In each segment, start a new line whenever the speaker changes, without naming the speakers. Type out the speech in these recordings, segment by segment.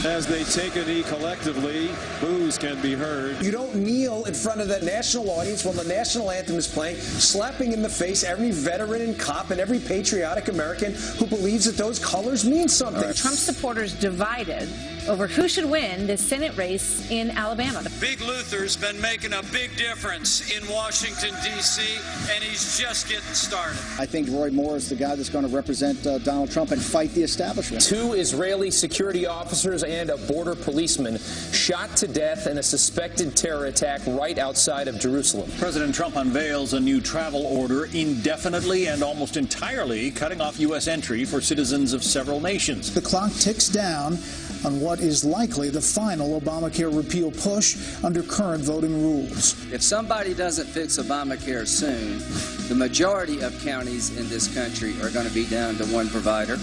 As they take a knee collectively, boos can be heard.
You don't kneel in front of that national audience while the national anthem is playing, slapping in the face every veteran and cop and every patriotic American who believes that those colors mean something.
Trump supporters divided over who should win the Senate race in Alabama.
Big Luther's been making a big difference in Washington, D.C., and he's just getting started.
I think Roy Moore is the guy that's going to represent Donald Trump and fight the establishment.
2 Israeli security officers and a border policeman shot to death in a suspected terror attack right outside of Jerusalem.
President Trump unveils a new travel order indefinitely and almost entirely cutting off U.S. entry for citizens of several nations.
The clock ticks down on what is likely the final Obamacare repeal push under current voting rules.
If somebody doesn't fix Obamacare soon, the majority of counties in this country are going to be down to one provider.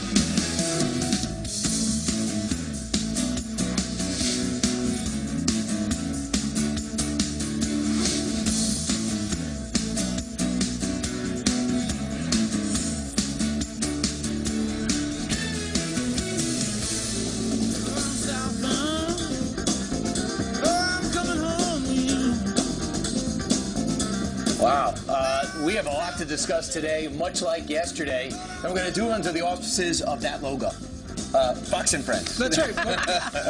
Wow. We have a lot to discuss today, much like yesterday, and we're going to do it under the auspices of that logo. Fox and Friends.
That's right.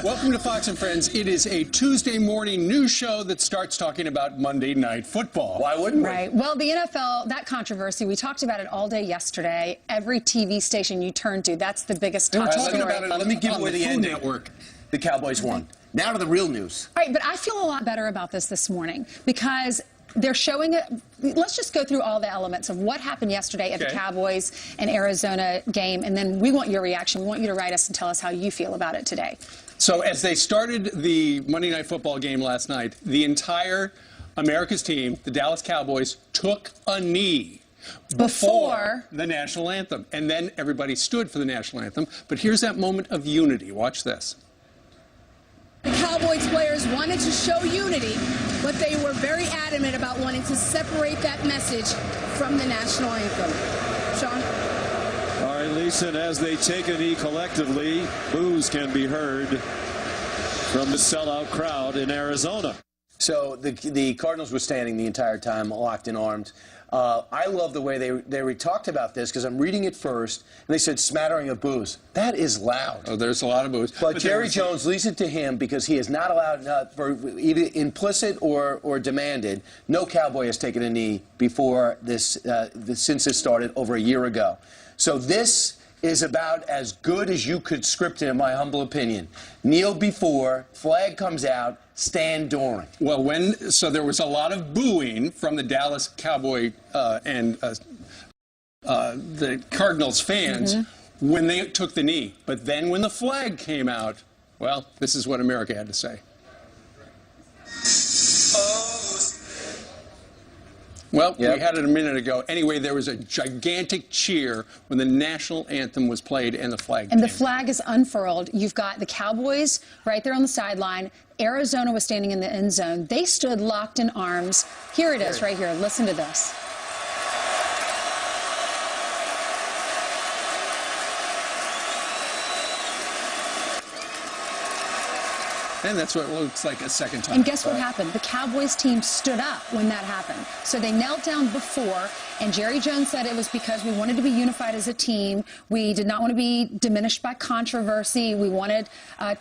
Welcome to Fox and Friends. It is a Tuesday morning news show that starts talking about Monday Night Football.
Why wouldn't we?
Right. Well, the NFL, that controversy, we talked about it all day yesterday. Every TV station you turn to, that's the biggest
We're
story.
talking about it
Let me give away the ending.
Network.
The Cowboys won. Now to the real news.
All right, but I feel a lot better about this morning because they're showing it. Let's just go through all the elements of what happened yesterday at the Cowboys and Arizona game, and then we want your reaction. We want you to write us and tell us how you feel about it today.
So as they started the Monday Night Football game last night, the entire America's team, the Dallas Cowboys, took a knee before the national anthem. And then everybody stood for the national anthem. But here's that moment of unity. Watch this.
The Cowboys players wanted to show unity, but they were very adamant about wanting to separate that message from the national anthem. Sean?
All right, Lisa, and as they take a knee collectively, boos can be heard from the sellout crowd in Arizona.
So the Cardinals were standing the entire time, locked and armed. I love the way they talked about this because I'm reading it first, and they said smattering of boos. That is loud.
Oh, there's a lot of boos.
But Jerry Jones leaves it to him because he is not allowed, for either implicit or demanded. No Cowboy has taken a knee before this since this started over a year ago. So this is about as good as you could script it, in my humble opinion. Kneel before, flag comes out, stand during.
Well, so there was a lot of booing from the Dallas Cowboy and the Cardinals fans when they took the knee. But then when the flag came out, well, this is what America had to say. Well, we had it a minute ago. Anyway, there was a gigantic cheer when the national anthem was played and the flag came.
And the flag is unfurled. You've got the Cowboys right there on the sideline. Arizona was standing in the end zone. They stood locked in arms. Here it is right here. Listen to this.
And that's what it looks like a second time.
And guess what happened? The Cowboys team stood up when that happened. So they knelt down before, and Jerry Jones said it was because we wanted to be unified as a team. We did not want to be diminished by controversy. We wanted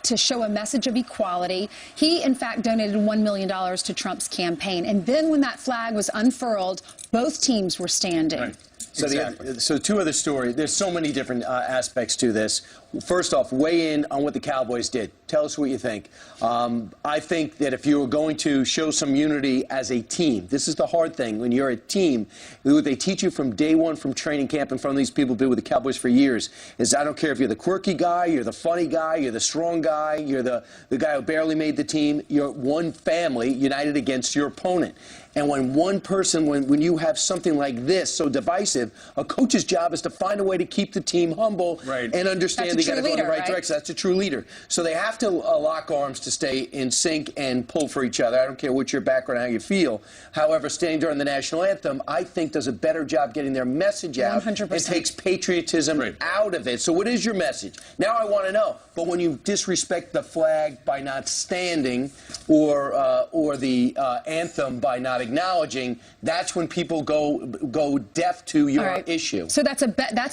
to show a message of equality. He, in fact, donated $1 million to Trump's campaign. And then when that flag was unfurled, both teams were standing.
Right. So two other stories. There's so many different aspects to this. First off, weigh in on what the Cowboys did. Tell us what you think. I think that if you were going to show some unity as a team, this is the hard thing. When you're a team, what they teach you from day one from training camp and from these people who've been with the Cowboys for years is I don't care if you're the quirky guy, you're the funny guy, you're the strong guy, you're the guy who barely made the team. You're one family united against your opponent. And when one person, when you have something like this so divisive, a coach's job is to find a way to keep the team humble and understand they got to go in the right direction. That's a true leader. So they have to lock arms to stay in sync and pull for each other. I don't care what your background, how you feel. However, standing during the national anthem, I think does a better job getting their message out.
100%.
It takes patriotism out of it. So what is your message? Now I want to know. But when you disrespect the flag by not standing or the anthem by not acknowledging, that's when people go deaf to your issue.
So that's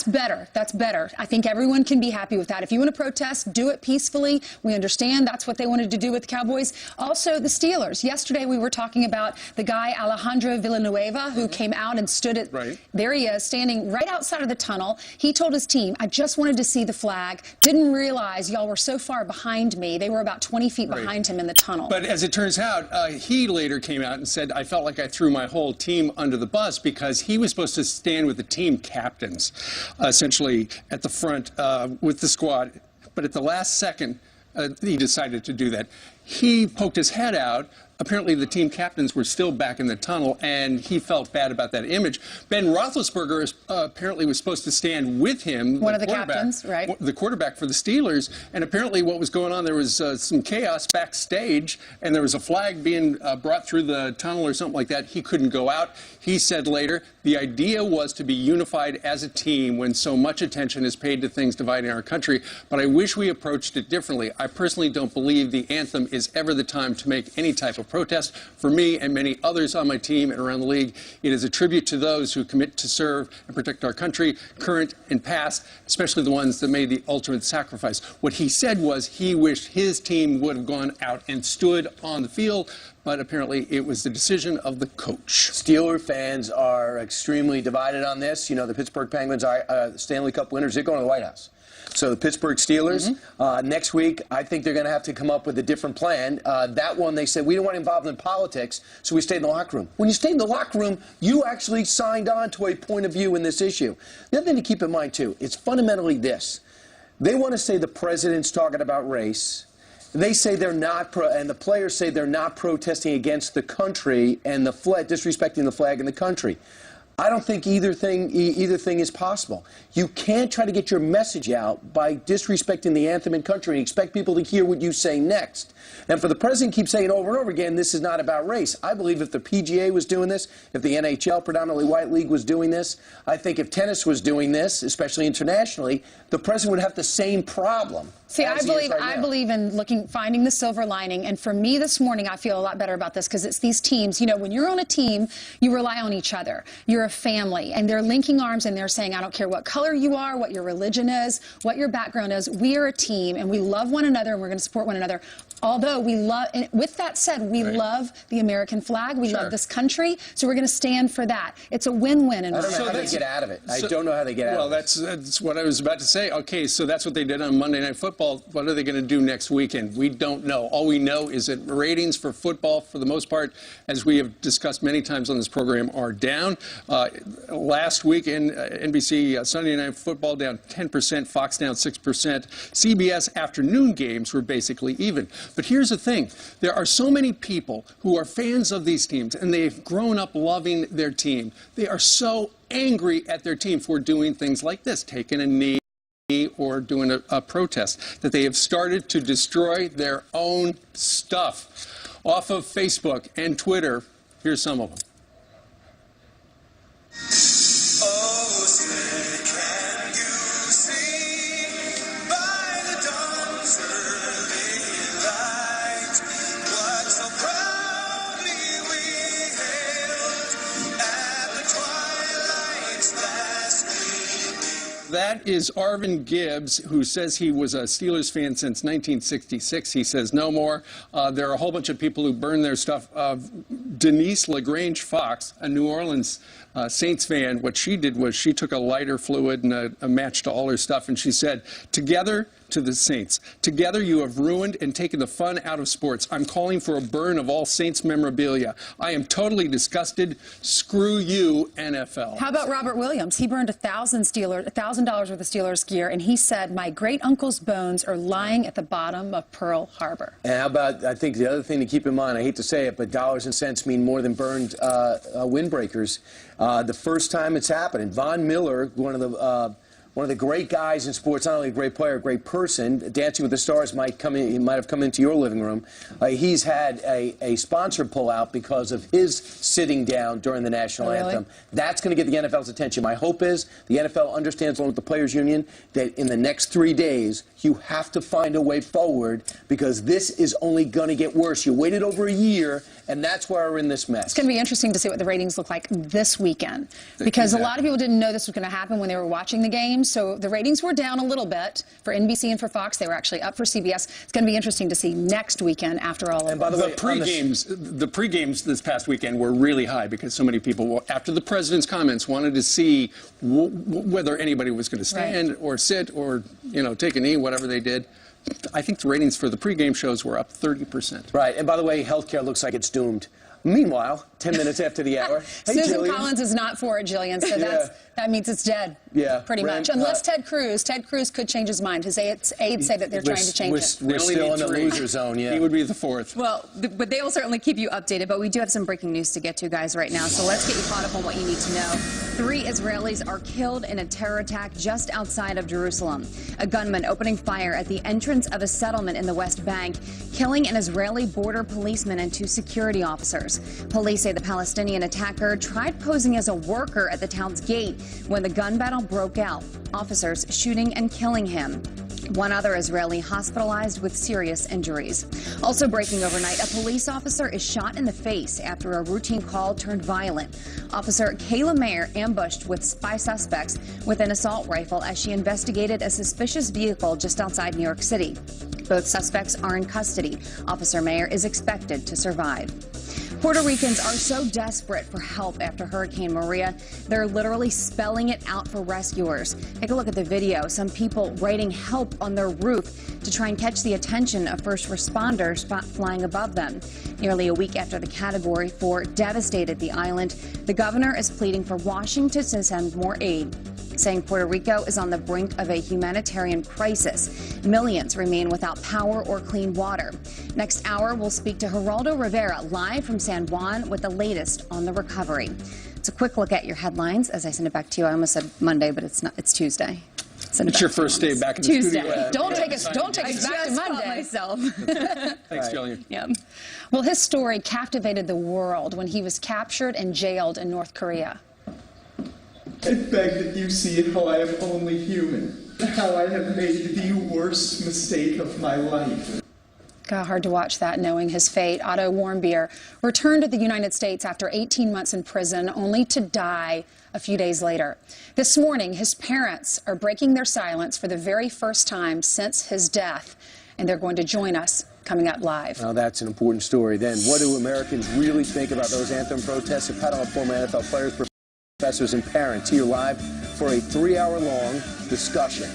better. That's better. I think everyone can be happy with that. If you want to protest, do it peacefully. We understand that's what they wanted to do with the Cowboys. Also, the Steelers. Yesterday we were talking about the guy Alejandro Villanueva who came out and stood at there he is, standing right outside of the tunnel. He told his team, I just wanted to see the flag. Didn't realize y'all were so far behind me. They were about 20 feet behind him in the tunnel.
But as it turns out, he later came out and said, I felt like I threw my whole team under the bus because he was supposed to stand with the team captains, essentially at the front with the squad. But at the last second, he decided to do that. He poked his head out. Apparently, the team captains were still back in the tunnel, and he felt bad about that image. Ben Roethlisberger apparently was supposed to stand with him.
One of the captains, right?
The quarterback for the Steelers. And apparently what was going on, there was some chaos backstage, and there was a flag being brought through the tunnel or something like that. He couldn't go out. He said later, the idea was to be unified as a team when so much attention is paid to things dividing our country, but I wish we approached it differently. I personally don't believe the anthem is ever the time to make any type of protest. For me and many others on my team and around the league, it is a tribute to those who commit to serve and protect our country, current and past, especially the ones that made the ultimate sacrifice. What he said was he wished his team would have gone out and stood on the field, but apparently it was the decision of the coach.
Steeler fans are extremely divided on this. You know, the Pittsburgh Penguins are Stanley Cup winners. They're going to the White House. So the Pittsburgh Steelers, next week, I think they're going to have to come up with a different plan. That one, they said, we don't want to involve in politics, so we stayed in the locker room. When you stayed in the locker room, you actually signed on to a point of view in this issue. The other thing to keep in mind, too, it's fundamentally this. They want to say the president's talking about race. They say they're not, and the players say they're not protesting against the country and the flag, disrespecting the flag and the country. I don't think either thing is possible. You can't try to get your message out by disrespecting the anthem and country and expect people to hear what you say next. And for the president to keep saying over and over again, this is not about race. I believe if the PGA was doing this, if the NHL, predominantly white league, was doing this, I think if tennis was doing this, especially internationally, the president would have the same problem.
See, I believe in finding the silver lining. And for me this morning, I feel a lot better about this because it's these teams. You know, when you're on a team, you rely on each other. You're a family. And they're linking arms and they're saying, I don't care what color you are, what your religion is, what your background is. We are a team and we love one another and we're going to support one another. Although we love, and with that said, we love the American flag. We love this country. So we're going to stand for that. It's a win-win.
I don't know how they get out of it. I don't know how they get out of it.
Well, that's what I was about to say. Okay, so that's what they did on Monday Night Football. What are they going to do next weekend? We don't know. All we know is that ratings for football, for the most part, as we have discussed many times on this program, are down. Last week in NBC Sunday Night Football down 10%, Fox down 6%. CBS afternoon games were basically even. But here's the thing. There are so many people who are fans of these teams, and they've grown up loving their team. They are so angry at their team for doing things like this, taking a knee or doing a protest, that they have started to destroy their own stuff. Off of Facebook and Twitter, here's some of them. That is Arvin Gibbs, who says he was a Steelers fan since 1966. He says no more. There are a whole bunch of people who burn their stuff. Denise LaGrange Fox, a New Orleans Saints fan, what she did was she took a lighter fluid and a match to all her stuff, and she said, together to the Saints, together you have ruined and taken the fun out of sports. I'm calling for a burn of all Saints memorabilia. I am totally disgusted. Screw you, NFL.
How about Robert Williams? He burned $1,000 worth of Steelers gear, and he said, my great uncle's bones are lying at the bottom of Pearl Harbor.
And how about, I think the other thing to keep in mind, I hate to say it, but dollars and cents mean more than burned windbreakers. The first time it's happened, Von Miller, one of one of the great guys in sports, not only a great player, a great person. Dancing with the Stars might have come into your living room. He's had a sponsor pull out because of his sitting down during the national anthem. That's going to get the NFL's attention. My hope is the NFL understands, along with the Players Union, that in the next 3 days, you have to find a way forward, because this is only going to get worse. You waited over a year, and that's why we're in this mess.
It's going to be interesting to see what the ratings look like this weekend, because a lot of people didn't know this was going to happen when they were watching the game. So the ratings were down a little bit for NBC and for Fox. They were actually up for CBS. It's going to be interesting to see next weekend after all of
and by the way, the pre-games this past weekend were really high, because so many people, after the president's comments, wanted to see whether anybody was going to stand or sit or, you know, take a knee, whatever they did. I think the ratings for the pregame shows were up 30%.
Right, and by the way, healthcare looks like it's doomed. Meanwhile, 10 minutes after the hour, hey,
Susan
Jillian.
Collins is not for it, Jillian, so that means it's dead.
Yeah,
pretty much. Unless Ted Cruz could change his mind. His aides say that they're trying to change it.
We're still in the loser zone,
He would be the fourth.
Well, but they will certainly keep you updated, but we do have some breaking news to get to, guys, right now. So let's get you caught up on what you need to know. 3 Israelis are killed in a terror attack just outside of Jerusalem. A gunman opening fire at the entrance of a settlement in the West Bank, killing an Israeli border policeman and 2 security officers. Police say the Palestinian attacker tried posing as a worker at the town's gate when the gun battle broke out, officers shooting and killing him. 1 other Israeli hospitalized with serious injuries. Also breaking overnight, a police officer is shot in the face after a routine call turned violent. Officer Kayla Mayer ambushed with 5 suspects with an assault rifle as she investigated a suspicious vehicle just outside New York City. Both suspects are in custody. Officer Mayer is expected to survive. Puerto Ricans are so desperate for help after Hurricane Maria, they're literally spelling it out for rescuers. Take a look at the video. Some people writing help on their roof to try and catch the attention of first responders flying above them. Nearly a week after the Category 4 devastated the island, the governor is pleading for Washington to send more aid, saying Puerto Rico is on the brink of a humanitarian crisis. Millions remain without power or clean water. Next hour, we'll speak to Geraldo Rivera live from San Juan with the latest on the recovery. It's a quick look at your headlines as I send it back to you. I almost said Monday, but it's not. It's Tuesday.
It's your first day back in the
Tuesday.
studio.
Don't take us back to Monday.
Myself.
Thanks, Jillian.
Yeah. Well, his story captivated the world when he was captured and jailed in North Korea.
I beg that you see how I am only human, how I have made the worst mistake of my life.
God, hard to watch that, knowing his fate. Otto Warmbier returned to the United States after 18 months in prison, only to die a few days later. This morning, his parents are breaking their silence for the very first time since his death, and they're going to join us coming up live.
Now that's an important story. Then, what do Americans really think about those anthem protests? A panel of former NFL players, professors, and parents here live for a 3-hour-long discussion.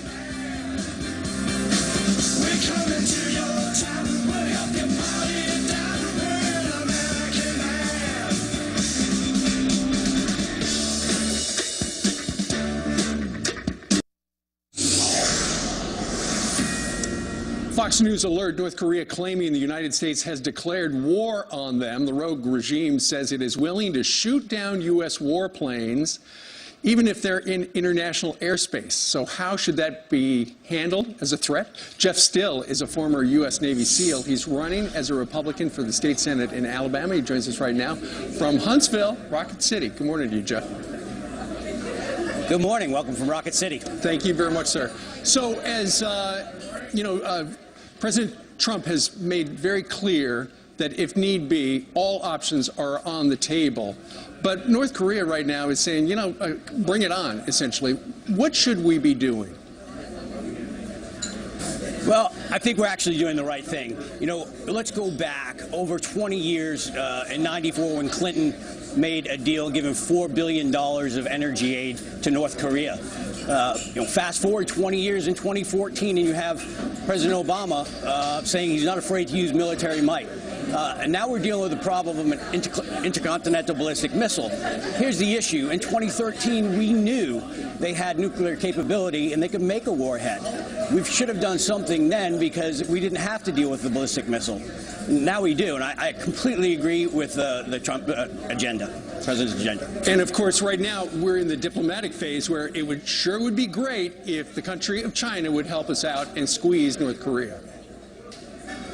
Fox News alert: North Korea claiming the United States has declared war on them. The rogue regime says it is willing to shoot down U.S. warplanes, even if they're in international airspace. So how should that be handled as a threat? Jeff Still is a former U.S. Navy SEAL. He's running as a Republican for the state Senate in Alabama. He joins us right now from Huntsville, Rocket City. Good morning to you, Jeff.
Good morning. Welcome from Rocket City.
Thank you very much, sir. So as President Trump has made very clear that if need be, all options are on the table. But North Korea right now is saying, bring it on, essentially. What should we be doing?
Well, I think we're actually doing the right thing. Let's go back over 20 years in '94 when Clinton made a deal giving $4 billion of energy aid to North Korea. Fast forward 20 years in 2014, and you have President Obama saying he's not afraid to use military might. And now we're dealing with the problem of an intercontinental ballistic missile. Here's the issue. In 2013, we knew they had nuclear capability and they could make a warhead. we should have done something then because we didn't have to deal with the ballistic missile. Now we do, and I completely agree with the Trump agenda, president's agenda.
And of course, right now we're in the diplomatic phase where it would be great if the country of China would help us out and squeeze North Korea.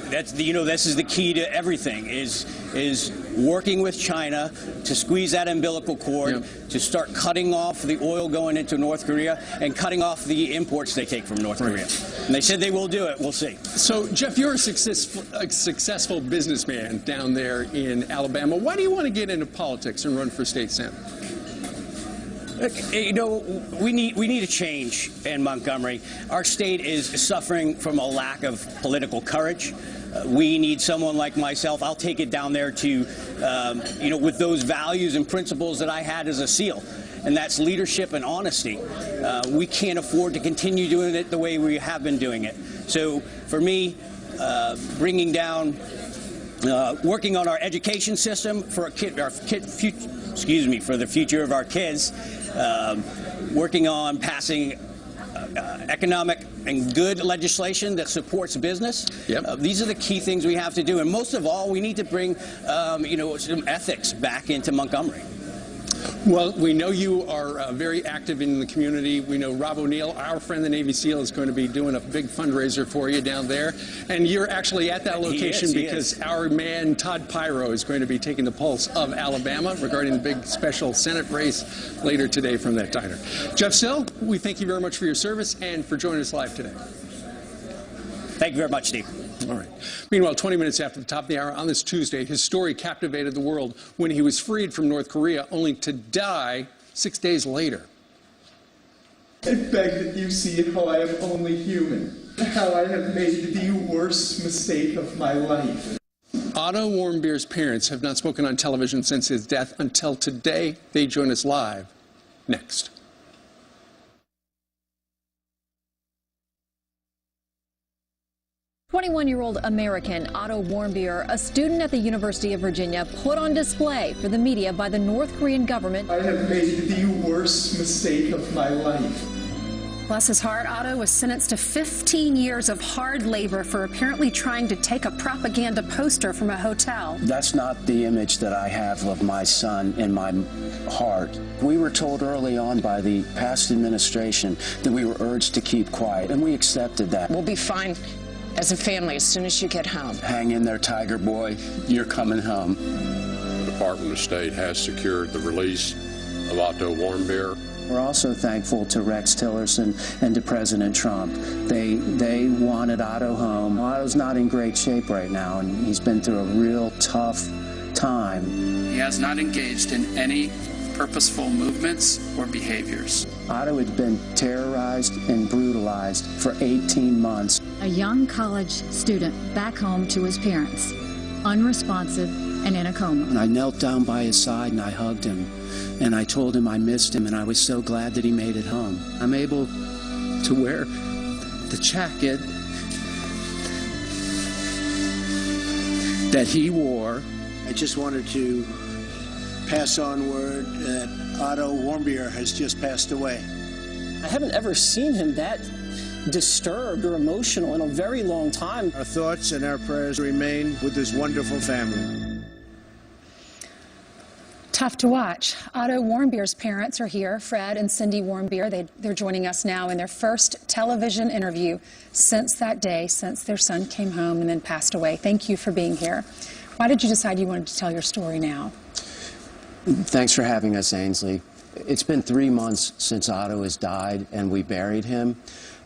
That's this is the key to everything is working with China to squeeze that umbilical cord, to start cutting off the oil going into North Korea and cutting off the imports they take from North Korea. And they said they will do it. We'll see.
So, Jeff, you're a successful businessman down there in Alabama. Why do you want to get into politics and run for state senate?
We need a change in Montgomery. Our state is suffering from a lack of political courage. We need someone like myself. I'll take it down there to, with those values and principles that I had as a SEAL, and that's leadership and honesty. We can't afford to continue doing it the way we have been doing it. So for me, bringing down, working on our education system for for the future of our kids, working on passing economic and good legislation that supports business. These are the key things we have to do. And most of all, we need to bring, some ethics back into Montgomery.
Well, we know you are very active in the community. We know Rob O'Neill, our friend, the Navy SEAL, is going to be doing a big fundraiser for you down there. And you're actually at that location because our man, Todd Pyro, is going to be taking the pulse of Alabama regarding the big special Senate race later today from that diner. Jeff Sill, we thank you very much for your service and for joining us live today.
Thank you very much, Steve.
All right. Meanwhile, 20 minutes after the top of the hour on this Tuesday, his story captivated the world when he was freed from North Korea, only to die 6 days later.
I beg that you see how I am only human, how I have made the worst mistake of my life.
Otto Warmbier's parents have not spoken on television since his death until today. They join us live next.
"21-year-old American Otto Warmbier, a student at the University of Virginia, put on display for the media by the North Korean government.
I have made the worst mistake of my life.
Bless his heart, Otto was sentenced to 15 years of hard labor for apparently trying to take a propaganda poster from a hotel.
That's not the image that I have of my son in my heart. We were told early on by the past administration that we were urged to keep quiet, and we accepted that.
We'll be fine as a family as soon as you get home.
Hang in there, Tiger Boy. You're coming home.
The Department of State has secured the release of Otto Warmbier.
We're also thankful to Rex Tillerson and to President Trump. They wanted Otto home. Otto's not in great shape right now, and he's been through a real tough time.
He has not engaged in any purposeful movements or behaviors.
Otto had been terrorized and brutalized for 18 months.
A young college student back home to his parents, unresponsive and in a coma.
And I knelt down by his side and I hugged him. And I told him I missed him, and I was so glad that he made it home. I'm able to wear the jacket that he wore.
I just wanted to pass on word that Otto Warmbier has just passed away.
I haven't ever seen him that disturbed or emotional in a very long time.
Our thoughts and our prayers remain with this wonderful family.
Tough to watch. Otto Warmbier's parents are here, Fred and Cindy Warmbier. They're joining us now in their first television interview since that day, since their son came home and then passed away. Thank you for being here. Why did you decide you wanted to tell your story now?
Thanks for having us, Ainsley. It's been 3 months since Otto has died and we buried him.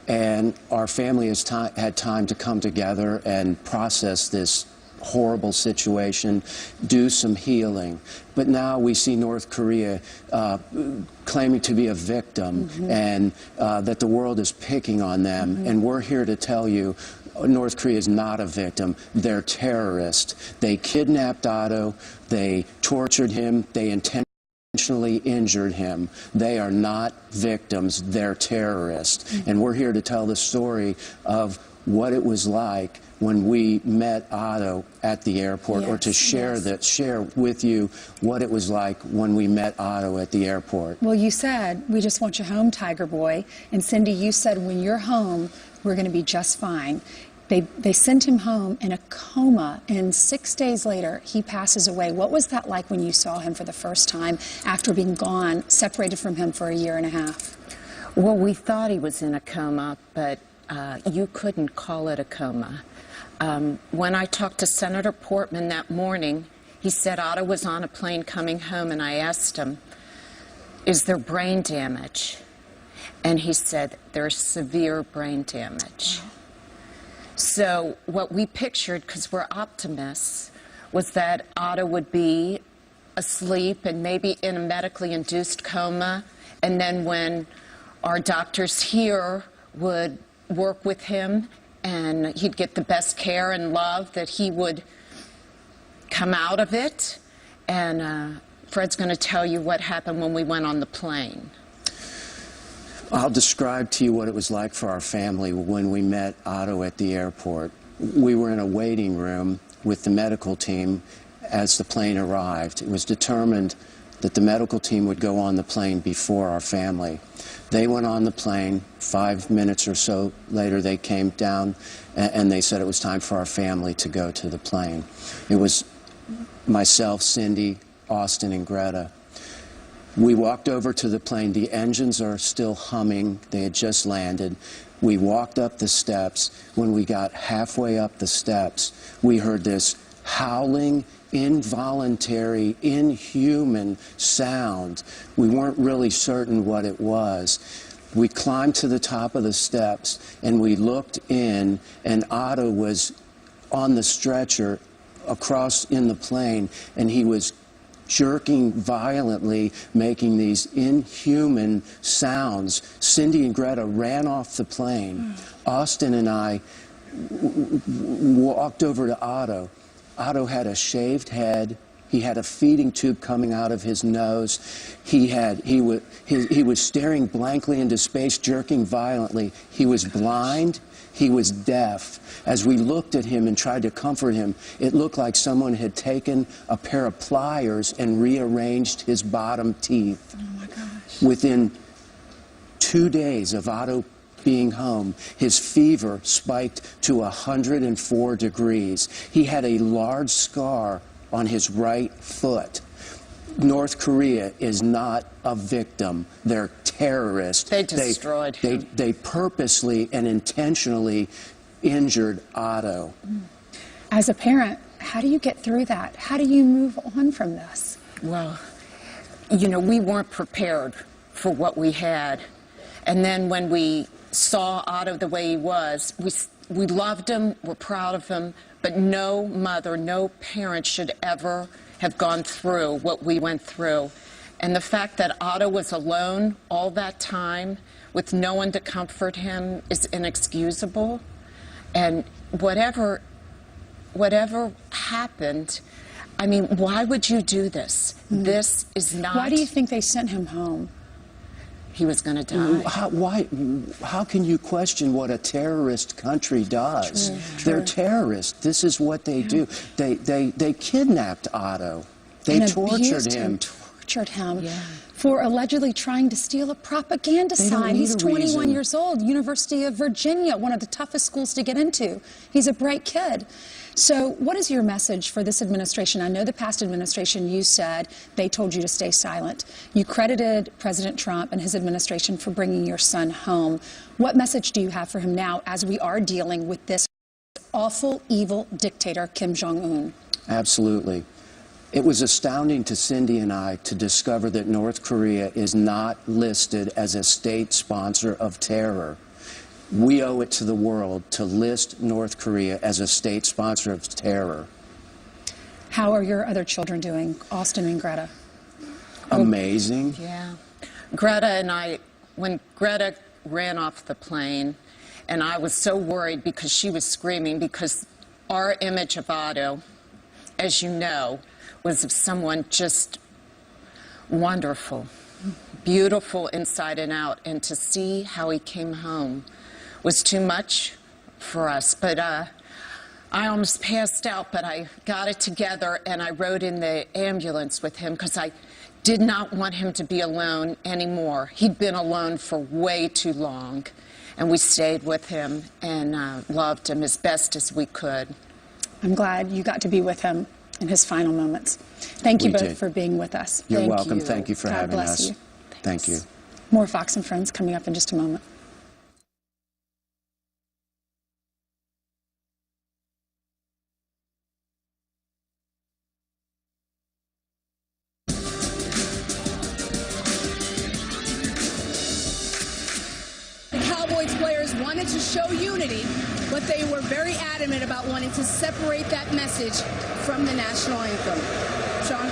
And our family has had time to come together and process this horrible situation, do some healing. But now we see North Korea claiming to be a victim and that the world is picking on them. And we're here to tell you North Korea is not a victim. They're terrorists. They kidnapped Otto. They tortured him. They intentionally injured him. They are not victims. They're terrorists. And we're here to tell the story of what it was like when we met Otto at the airport, or to share with you what it was like when we met Otto at the airport.
Well, you said, we just want you home, Tiger Boy. And Cindy, you said, when you're home, We're going to be just fine. They sent him home in a coma, and 6 days later, he passes away. What was that like when you saw him for the first time after being gone, separated from him for a year and a half?
Well, we thought he was in a coma, but you couldn't call it a coma. When I talked to Senator Portman that morning, he said Otto was on a plane coming home, and I asked him, is there brain damage? And he said, there's severe brain damage. So what we pictured, because we're optimists, was that Otto would be asleep and maybe in a medically induced coma, and then when our doctors here would work with him and he'd get the best care and love, that he would come out of it. And Fred's going to tell you what happened when we went on the plane.
I'll describe to you what it was like for our family when we met Otto at the airport. We were in a waiting room with the medical team as the plane arrived. It was determined that the medical team would go on the plane before our family. They went on the plane. 5 minutes or so later, they came down and they said it was time for our family to go to the plane. It was myself, Cindy, Austin, and Greta. We walked over to the plane. The engines are still humming. They had just landed. We walked up the steps. When we got halfway up the steps, we heard this howling, involuntary, inhuman sound. We weren't really certain what it was. We climbed to the top of the steps, and we looked in, and Otto was on the stretcher across in the plane, and he was jerking violently, making these inhuman sounds. Cindy and Greta ran off the plane. Austin and I walked over to Otto. Otto had a shaved head. He had a feeding tube coming out of his nose. He was staring blankly into space, jerking violently. He was blind. He was deaf. As we looked at him and tried to comfort him, it looked like someone had taken a pair of pliers and rearranged his bottom teeth.
Oh my gosh.
Within 2 days of Otto being home, his fever spiked to 104 degrees. He had a large scar on his right foot. North Korea is not a victim. They're terrorists.
They destroyed him.
They purposely and intentionally injured Otto.
As a parent, how do you get through that? How do you move on from this?
Well, you know, we weren't prepared for what we had. And then when we saw Otto the way he was, we loved him, we're proud of him, but no mother, no parent should ever have gone through what we went through. And the fact that Otto was alone all that time with no one to comfort him is inexcusable. And whatever happened, I mean, why would you do this? This is not...
Why do you think they sent him home?
He was going to die.
How can you question what a terrorist country does?
True.
They're terrorists. This is what they do. They kidnapped Otto. They tortured him.
For allegedly trying to steal a propaganda sign. He's 21 years old, University of Virginia, one of the toughest schools to get into. He's a bright kid. So what is your message for this administration? I know the past administration, you said they told you to stay silent. You credited President Trump and his administration for bringing your son home. What message do you have for him now as we are dealing with this awful, evil dictator, Kim Jong-un?
Absolutely. It was astounding to Cindy and I to discover that North Korea is not listed as a state sponsor of terror. We owe it to the world to list North Korea as a state sponsor of terror.
How are your other children doing, Austin and Greta?
Amazing.
Yeah. Greta and I, when Greta ran off the plane, and I was so worried because she was screaming, because our image of Otto, as you know, was of someone just wonderful, beautiful inside and out, and to see how he came home was too much for us. But I almost passed out, but I got it together, and I rode in the ambulance with him because I did not want him to be alone anymore. He'd been alone for way too long. and we stayed with him and loved him as best as we could.
I'm glad you got to be with him in his final moments. Thank you both for being with us.
You're welcome. Thank you for having us.
God bless you.
Thank you.
More Fox and Friends coming up in just a moment.
Players wanted to show unity, but they were very adamant about wanting to separate that message from the national anthem. Sean?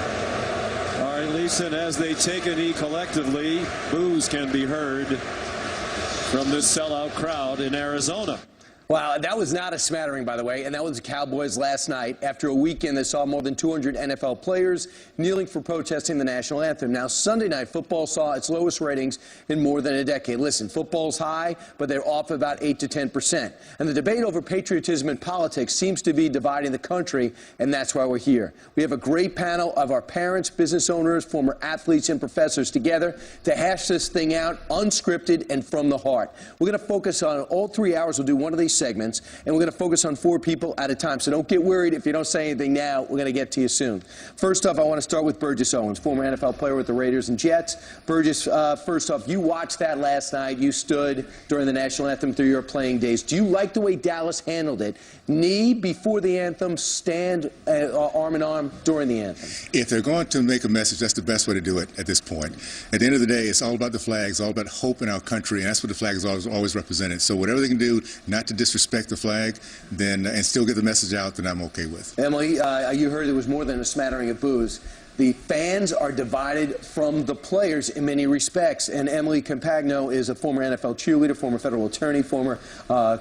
All right, Lisa, and as they take a knee collectively, boos can be heard from this sellout crowd in Arizona.
Wow, that was not a smattering, by the way, and that was the Cowboys last night after a weekend that saw more than 200 NFL players kneeling for protesting the national anthem. Now, Sunday Night Football saw its lowest ratings in more than a decade. Listen, football's high, but they're off about 8 to 10%. And the debate over patriotism and politics seems to be dividing the country, and that's why we're here. We have a great panel of our parents, business owners, former athletes, and professors together to hash this thing out, unscripted and from the heart. We're going to focus on all 3 hours. We'll do one of these segments, and we're going to focus on 4 people at a time. So don't get worried if you don't say anything now. We're going to get to you soon. First off, I want to start with Burgess Owens, former NFL player with the Raiders and Jets. Burgess, first off, you watched that last night. You stood during the national anthem through your playing days. Do you like the way Dallas handled it? Knee before the anthem, stand arm in arm during the anthem.
If they're going to make a message, that's the best way to do it at this point. At the end of the day, it's all about the flag. It's all about hope in our country, and that's what the flag is always represented. So whatever they can do not to disrespect the flag, then and still get the message out, then I'm okay with.
Emily, you heard there was more than a smattering of boos. The fans are divided from the players in many respects. And Emily Compagno is a former NFL cheerleader, former federal attorney, former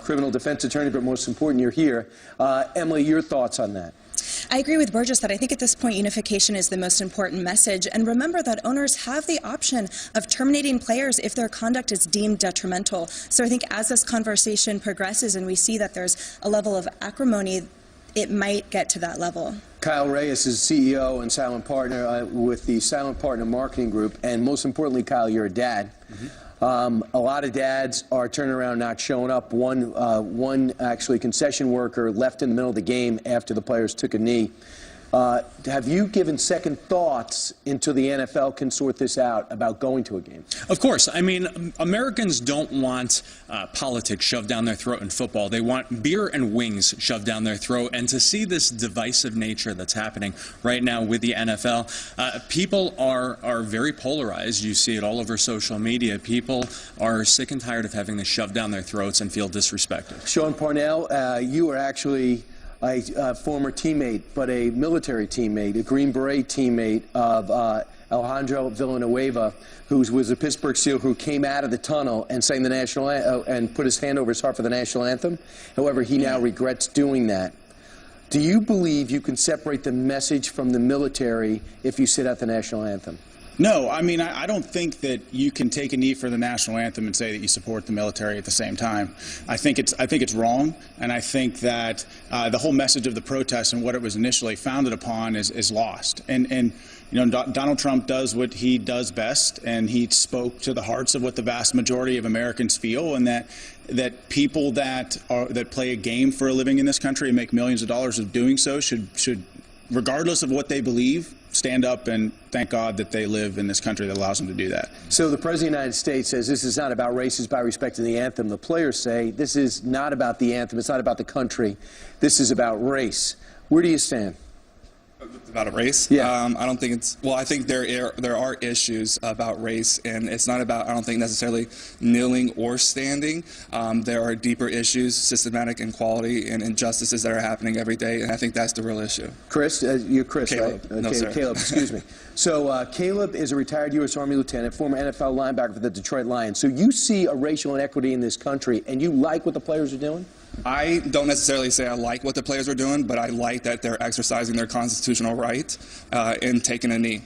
criminal defense attorney, but most important, you're here. Emily, your thoughts on that?
I agree with Burgess that I think at this point unification is the most important message. And remember that owners have the option of terminating players if their conduct is deemed detrimental. So I think as this conversation progresses and we see that there's a level of acrimony, it might get to that level.
Kyle Reyes is CEO and silent partner with the Silent Partner Marketing Group. And most importantly, Kyle, you're a dad. A lot of dads are turning around not showing up. One actually concession worker left in the middle of the game after the players took a knee. Have you given second thoughts until the NFL can sort this out about going to a game?
Of course. I mean, Americans don't want politics shoved down their throat in football. They want beer and wings shoved down their throat. And to see this divisive nature that's happening right now with the NFL, people are very polarized. You see it all over social media. People are sick and tired of having this shoved down their throats and feel disrespected.
Sean Parnell, you are actually a former teammate, but a military teammate, a Green Beret teammate of Alejandro Villanueva, who was a Pittsburgh SEAL who came out of the tunnel and sang the national and put his hand over his heart for the national anthem. However, he now regrets doing that. Do you believe you can separate the message from the military if you sit out the national anthem?
No, I mean, I don't think that you can take a knee for the national anthem and say that you support the military at the same time. I think it's wrong, and I think that the whole message of the protest and what it was initially founded upon is lost. And you know, Donald Trump does what he does best, and he spoke to the hearts of what the vast majority of Americans feel, and that people that play a game for a living in this country and make millions of dollars of doing so should, regardless of what they believe, stand up and thank God that they live in this country that allows them to do that.
So the President of the United States says this is not about race, it's about respecting the anthem. The players say this is not about the anthem, it's not about the country, this is about race. Where do you stand?
About a race?
Yeah.
I don't think it's, well, I think there are issues about race, and it's not about, I don't think necessarily kneeling or standing. There are deeper issues, systematic inequality and injustices that are happening every day, and I think that's the real issue.
Chris, you're Chris,
Caleb.
right?
No, sir.
Caleb, excuse me. So Caleb is a retired U.S. Army lieutenant, former NFL linebacker for the Detroit Lions. So you see a racial inequity in this country, and you like what the players are doing?
I don't necessarily say I like what the players are doing, but I like that they're exercising their constitutional right in taking a knee.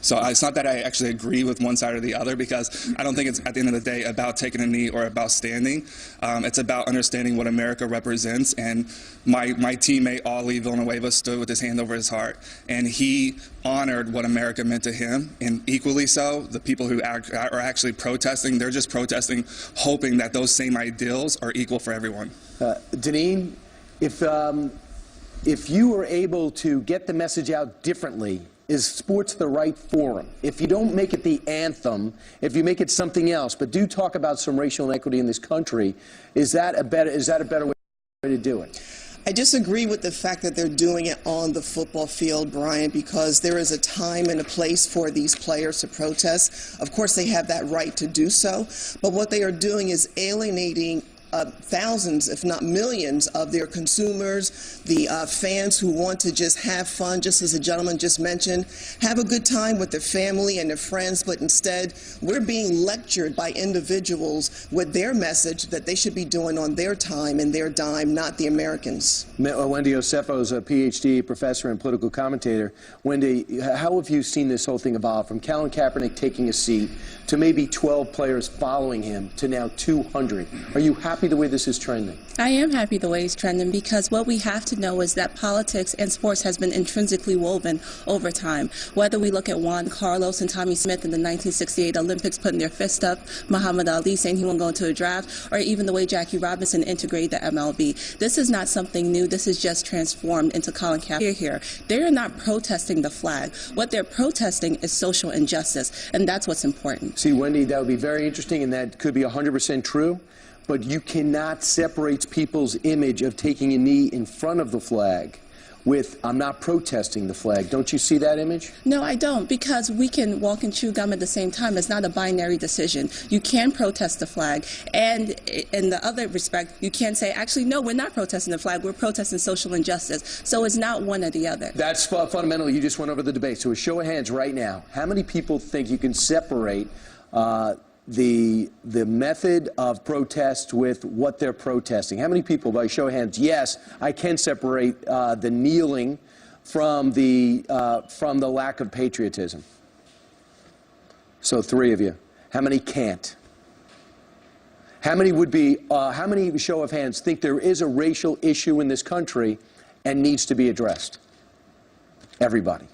So it's not that I actually agree with one side or the other, because I don't think it's at the end of the day about taking a knee or about standing. It's about understanding what America represents. And my teammate, Ali Villanueva, stood with his hand over his heart. And he honored what America meant to him. And equally so, the people who are actually protesting, they're just protesting, hoping that those same ideals are equal for everyone.
Deneen, if you were able to get the message out differently, is sports the right forum? If you don't make it the anthem, if you make it something else, but do talk about some racial inequity in this country, is that a better way to do it?
I disagree with the fact that they're doing it on the football field, Brian, because there is a time and a place for these players to protest. Of course, they have that right to do so, but what they are doing is alienating thousands, if not millions, of their consumers, the fans who want to just have fun, just as the gentleman just mentioned, have a good time with their family and their friends, but instead we're being lectured by individuals with their message that they should be doing on their time and their dime, not the Americans.
Wendy Osefo is a PhD professor and political commentator. Wendy, how have you seen this whole thing evolve from Colin Kaepernick taking a seat to maybe 12 players following him to now 200? Are you happy the way this is trending?
I am happy the way it's trending, because what we have to know is that politics and sports has been intrinsically woven over time. Whether we look at Juan Carlos and Tommy Smith in the 1968 Olympics putting their fist up, Muhammad Ali saying he won't go into a draft, or even the way Jackie Robinson integrated the MLB. This is not something new. This is just transformed into Colin Kaepernick here. They're not protesting the flag. What they're protesting is social injustice, and that's what's important.
See, Wendy, that would be very interesting, and that could be 100% true. But you cannot separate people's image of taking a knee in front of the flag with, I'm not protesting the flag. Don't you see that image?
No, I don't, because we can walk and chew gum at the same time. It's not a binary decision. You can protest the flag, and in the other respect, you can say, actually, no, we're not protesting the flag. We're protesting social injustice. So it's not one or the other.
That's fundamental. You just went over the debate. So a show of hands right now. How many people think you can separate the method of protest with what they're protesting? How many people, by show of hands, yes, I can separate the kneeling from the lack of patriotism? So 3 of you. How many can't? How many would be? How many, show of hands, think there is a racial issue in this country and needs to be addressed? Everybody.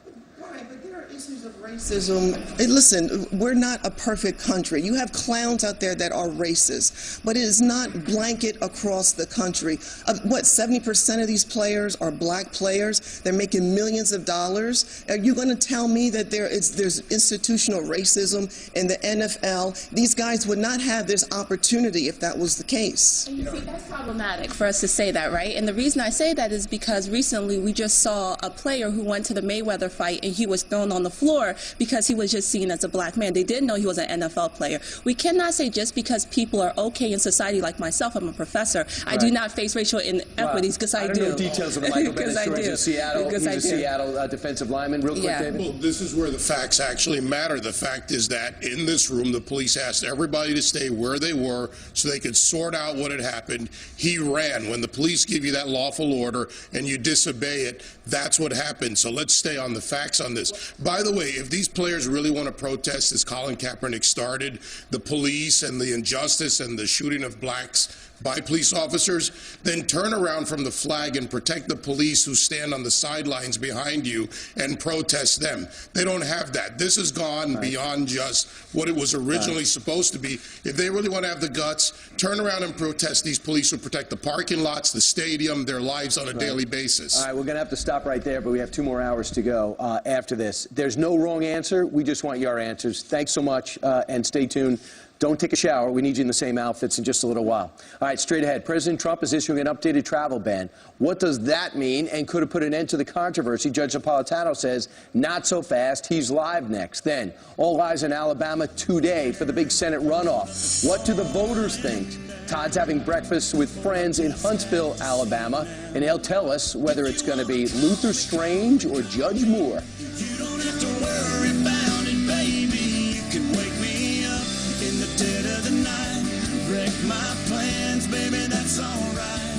Racism. Listen, we're not a perfect country. You have clowns out there that are racist, but it is not blanket across the country. What, 70% of these players are black players? They're making millions of dollars. Are you going to tell me that there's institutional racism in the NFL? These guys would not have this opportunity if that was the case.
And you see, that's problematic for us to say that, right? And the reason I say that is because recently we just saw a player who went to the Mayweather fight and he was thrown on the floor because he was just seen as a black man. They didn't know he was an NFL player. We cannot say just because people are okay in society, like myself, I'm a professor, right. I do not face racial inequities, because I do.
I don't know details of the Michael Bennett story. He's a Seattle defensive lineman. Real quick, David.
Well, this is where the facts actually matter. The fact is that in this room, the police asked everybody to stay where they were so they could sort out what had happened. He ran. When the police give you that lawful order and you disobey it, that's what happened. So let's stay on the facts on this. By the way, if these players really want to protest, as Colin Kaepernick started, the police and the injustice and the shooting of blacks by police officers, then turn around from the flag and protect the police who stand on the sidelines behind you and protest them. They don't have that. This has gone beyond just what it was originally supposed to be. If they really want to have the guts, turn around and protest these police who protect the parking lots, the stadium, their lives on a daily basis.
All right, we're going to have to stop right there, but we have 2 more hours to go after this. There's no wrong answer. We just want your answers. Thanks so much, and stay tuned. Don't take a shower. We need you in the same outfits in just a little while. All right, straight ahead. President Trump is issuing an updated travel ban. What does that mean, and could it put an end to the controversy? Judge Napolitano says, not so fast. He's live next. Then, all eyes in Alabama today for the big Senate runoff. What do the voters think? Todd's having breakfast with friends in Huntsville, Alabama, and he'll tell us whether it's going to be Luther Strange or Judge Moore.
You don't have to worry about it, baby. You can wake me up in the dead of the night. Wreck my plans, baby, that's alright.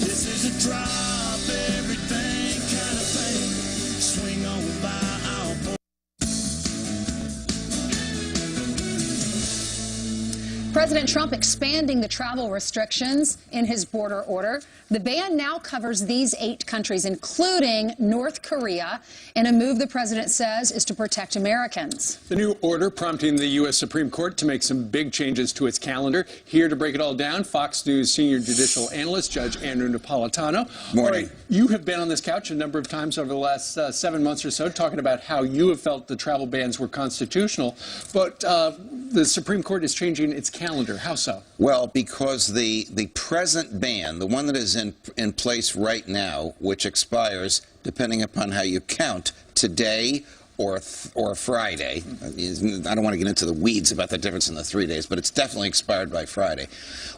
This is a drop everything kind of thing. Swing on by, I'll
President Trump expanding the travel restrictions in his border order. The ban now covers these 8 countries, including North Korea, in a move the president says is to protect Americans.
The new order prompting the U.S. Supreme Court to make some big changes to its calendar. Here to break it all down, Fox News senior judicial analyst Judge Andrew Napolitano.
Morning.
All right, you have been on this couch a number of times over the last 7 months or so talking about how you have felt the travel bans were constitutional, but the Supreme Court is changing its calendar. How so?
Well, because the present ban, the one that is in place right now, which expires, depending upon how you count, today or Friday. I don't want to get into the weeds about the difference in the 3 days, but it's definitely expired by Friday,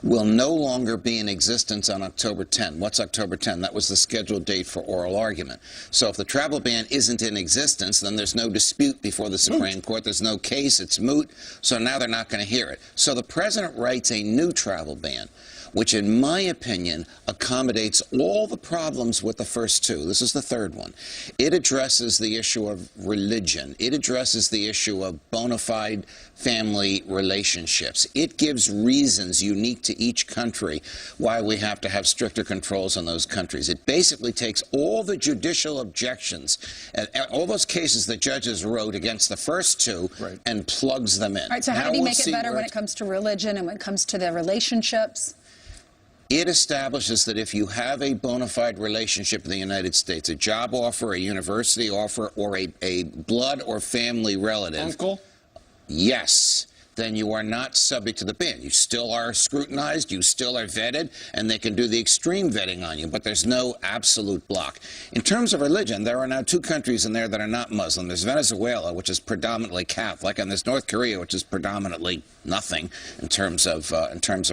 will no longer be in existence on October 10. What's October 10? That was the scheduled date for oral argument. So if the travel ban isn't in existence, then there's no dispute before the Supreme Court. There's no case. It's moot. So now they're not going to hear it. So the president writes a new travel ban, which in my opinion accommodates all the problems with the first 2. This is the third one. It addresses the issue of religion. It addresses the issue of bona fide family relationships. It gives reasons unique to each country why we have to have stricter controls in those countries. It basically takes all the judicial objections and all those cases that judges wrote against the first 2 and plugs them in.
All right, so how do you make it better when it comes to religion and when it comes to the relationships?
It establishes that if you have a bona fide relationship in the United States, a job offer, a university offer, or a blood or family relative,
uncle,
yes, then you are not subject to the ban. You still are scrutinized, you still are vetted, and they can do the extreme vetting on you, but there's no absolute block. In terms of religion, there are now 2 countries in there that are not Muslim. There's Venezuela, which is predominantly Catholic, and there's North Korea, which is predominantly nothing in terms of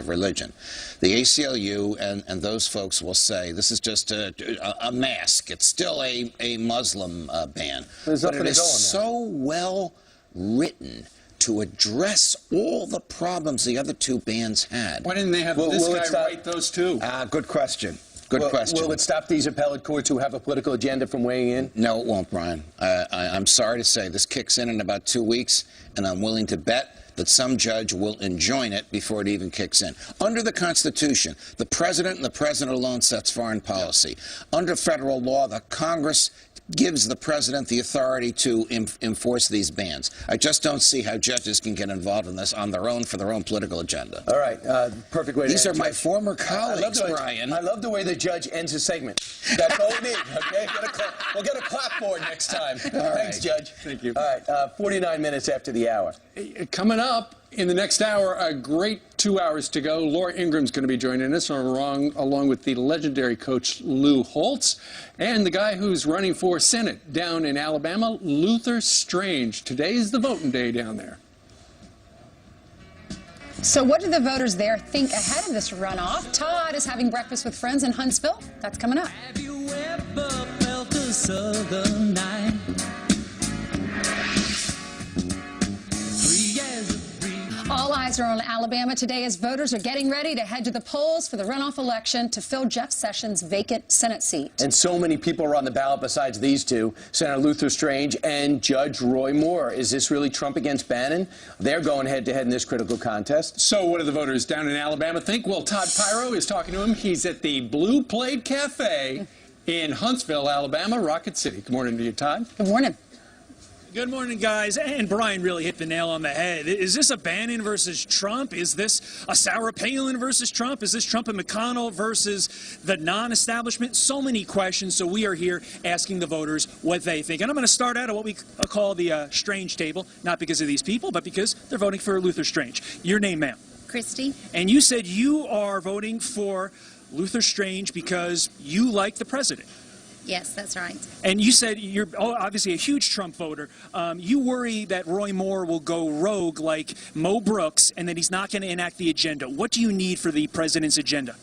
religion. The ACLU and those folks will say this is just a mask. It's still a Muslim ban. But it is so well written to address all the problems the other 2 bans had.
Why didn't they have this guy write those 2?
Good question. Good question.
Will it stop these appellate courts who have a political agenda from weighing in?
No, it won't, Brian. I'm sorry to say this kicks in about 2 weeks, and I'm willing to bet that some judge will enjoin it before it even kicks in. Under the Constitution, the president and the president alone sets foreign policy. Under federal law, the Congress gives the president the authority to enforce these bans. I just don't see how judges can get involved in this on their own for their own political agenda.
All right, perfect way to
These are
end,
my
Judge.
former colleagues, Brian.
I love the way the judge ends his segment. That's all we need, okay? We'll get a clapboard next time. Thanks, Judge.
Thank you.
All right, 49 minutes after the hour.
Coming up in the next hour, a great 2 hours to go. Laura Ingram's going to be joining us along with the legendary coach Lou Holtz and the guy who's running for Senate down in Alabama, Luther Strange. Today's the voting day down there.
So what do the voters there think ahead of this runoff? Todd is having breakfast with friends in Huntsville. That's coming up.
Have you ever felt a southern night?
All eyes are on Alabama today as voters are getting ready to head to the polls for the runoff election to fill Jeff Sessions' vacant Senate seat.
And so many people are on the ballot besides these 2, Senator Luther Strange and Judge Roy Moore. Is this really Trump against Bannon? They're going head-to-head in this critical contest.
So what do the voters down in Alabama think? Well, Todd Pyro is talking to him. He's at the Blue Plate Cafe in Huntsville, Alabama, Rocket City. Good morning to you, Todd.
Good morning.
Good morning, guys. And Brian really hit the nail on the head. Is this a Bannon versus Trump? Is this a Sarah Palin versus Trump? Is this Trump and McConnell versus the non-establishment? So many questions. So we are here asking the voters what they think. And I'm going to start out at what we call the Strange table, not because of these people, but because they're voting for Luther Strange. Your name, ma'am?
Christy.
And you said you are voting for Luther Strange because you like the president.
Yes, that's right.
And you said you're obviously a huge Trump voter. You worry that Roy Moore will go rogue like Mo Brooks and that he's not going to enact the agenda. What do you need for the president's agenda?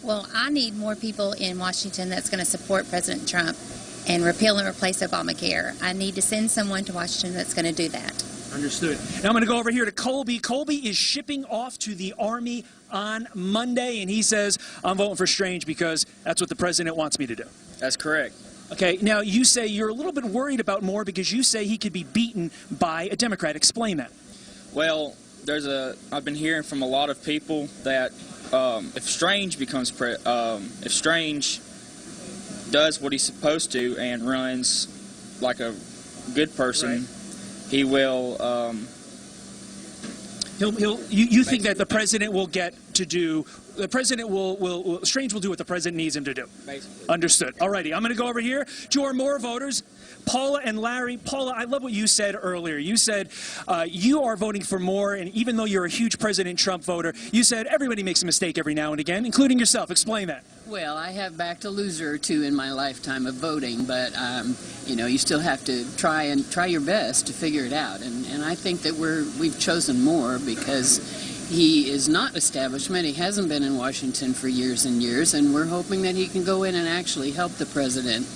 Well, I need more people in Washington that's going to support President Trump and repeal and replace Obamacare. I need to send someone to Washington that's going to do that.
Understood. Now I'm going to go over here to Colby. Colby is shipping off to the Army on Monday, and he says, I'm voting for Strange because that's what the president wants me to do.
That's correct.
Okay, now you say you're a little bit worried about Moore because you say he could be beaten by a Democrat. Explain that.
Well,
I've been hearing from a lot of people that if Strange becomes if Strange does what he's supposed to and runs like a good person, he will.
You think that the president will get to do? The president will Strange will do what the president needs him to do.
Basically.
Understood. All righty. I'm going to go over here to our more voters. Paula and Larry. Paula, I love what you said earlier. You said you are voting for more, and even though you're a huge President Trump voter, you said everybody makes a mistake every now and again, including yourself. Explain that.
Well, I have backed a loser or two in my lifetime of voting, but you know, you still have to try your best to figure it out. And I think that we've chosen more because he is not establishment. He hasn't been in Washington for years and years, and we're hoping that he can go in and actually help the president.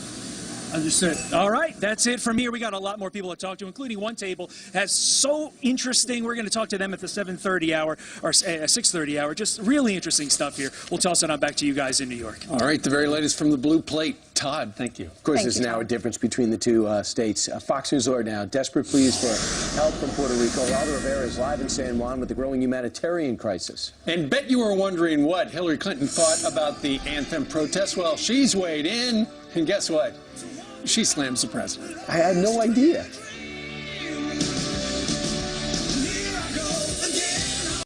Understood. All right, that's it from here. We got a lot more people to talk to, including one table that's so interesting. We're going to talk to them at the 7:30 hour or 6:30 hour. Just really interesting stuff here. We'll toss it on back to you guys in New York.
All right, the very latest from the blue plate. Todd, thank you.
Of course, there's now a difference between the two states. Fox News are now desperate pleas for help from Puerto Rico. Aldo Rivera is live in San Juan with the growing humanitarian crisis.
And bet you were wondering what Hillary Clinton thought about the anthem protest. Well, she's weighed in, and guess what? She slams the president.
I had no idea.